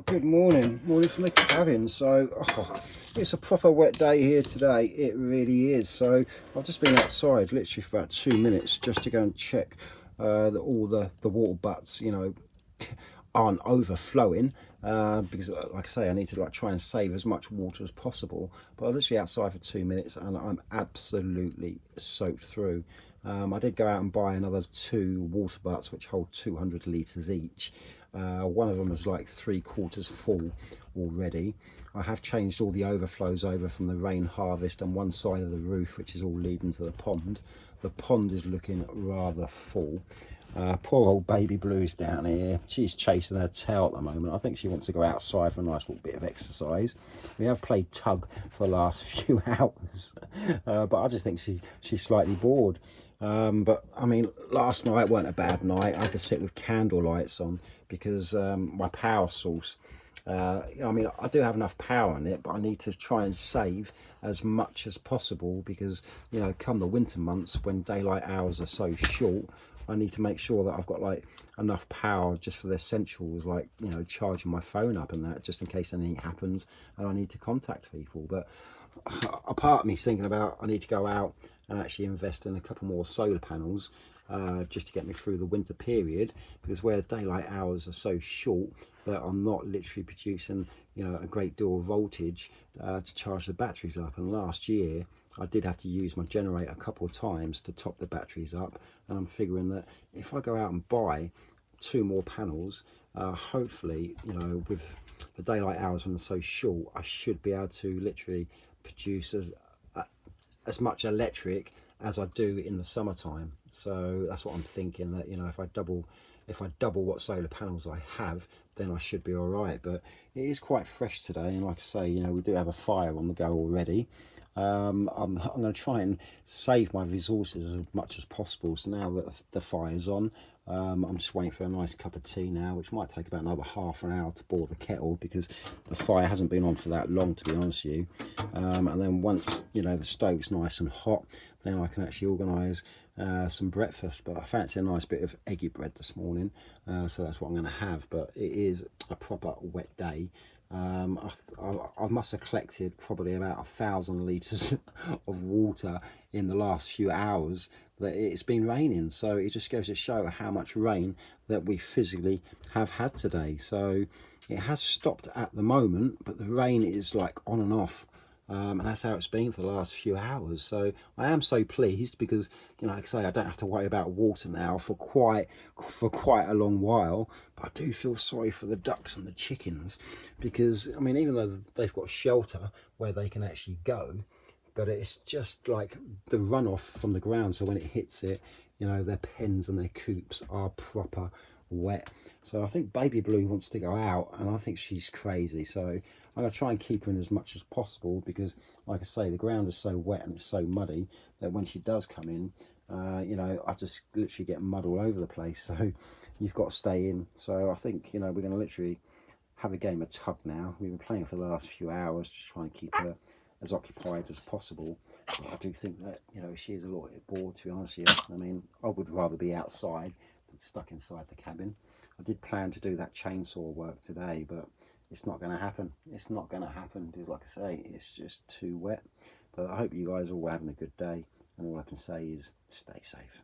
Good morning. Morning from the cabin. So, it's a proper wet day here today. It really is. So, I've just been outside literally for about 2 minutes just to go and check that all the water butts, aren't overflowing. Because, like I say, I need to try and save as much water as possible. But I'm literally outside for 2 minutes and I'm absolutely soaked through. I did go out and buy another 2 water butts which hold 200 litres each. One of them is like 3/4 full already. I have changed all the overflows over from the rain harvest and one side of the roof, which is all leading to the pond. The pond is looking rather full. Poor old baby Blue's down here. She's chasing her tail at the moment. I think she wants to go outside for a nice little bit of exercise. We have played tug for the last few hours, but I just think she's slightly bored. But I mean, last night weren't a bad night. I had to sit with candle lights on because my power source, I mean, I do have enough power in it, but I need to try and save as much as possible because, come the winter months when daylight hours are so short, I need to make sure that I've got enough power just for the essentials, charging my phone up and that, just in case anything happens and I need to contact people. But a part of me's thinking about I need to go out and actually invest in a couple more solar panels just to get me through the winter period, because where daylight hours are so short that I'm not literally producing a great deal of voltage to charge the batteries up. And last year I did have to use my generator a couple of times to top the batteries up, and I'm figuring that if I go out and buy 2 more panels, hopefully with the daylight hours when they're so short, I should be able to literally produce as much electric as I do in the summertime. So that's what I'm thinking, that if I double what solar panels I have, then I should be all right. But it is quite fresh today, and like I say, we do have a fire on the go already. I'm going to try and save my resources as much as possible. So now that the fire's on, I'm just waiting for a nice cup of tea now, which might take about another half an hour to boil the kettle because the fire hasn't been on for that long, to be honest with you. And then once the stove's nice and hot, then I can actually organise some breakfast. But I fancy a nice bit of eggy bread this morning, so that's what I'm going to have. But it is a proper wet day. I must have collected probably about 1,000 litres of water in the last few hours that it's been raining. So it just goes to show how much rain that we physically have had today. So it has stopped at the moment, but the rain is on and off. And that's how it's been for the last few hours. So I am so pleased because, like I say, I don't have to worry about water now for quite a long while. But I do feel sorry for the ducks and the chickens because, I mean, even though they've got shelter where they can actually go, but it's just like the runoff from the ground. So when it hits it, their pens and their coops are proper wet. So I think baby Blue wants to go out, and I think she's crazy. So I'm going to try and keep her in as much as possible because, like I say, the ground is so wet and it's so muddy that when she does come in, I just literally get mud all over the place. So you've got to stay in. So I think we're going to literally have a game of tug now. We've been playing for the last few hours to try and keep her as occupied as possible. But I do think that she is a little bit bored, to be honest with you. I mean, I would rather be outside than stuck inside the cabin. I did plan to do that chainsaw work today, but it's not going to happen. It's not going to happen because, like I say, it's just too wet. But I hope you guys are all having a good day, and all I can say is stay safe.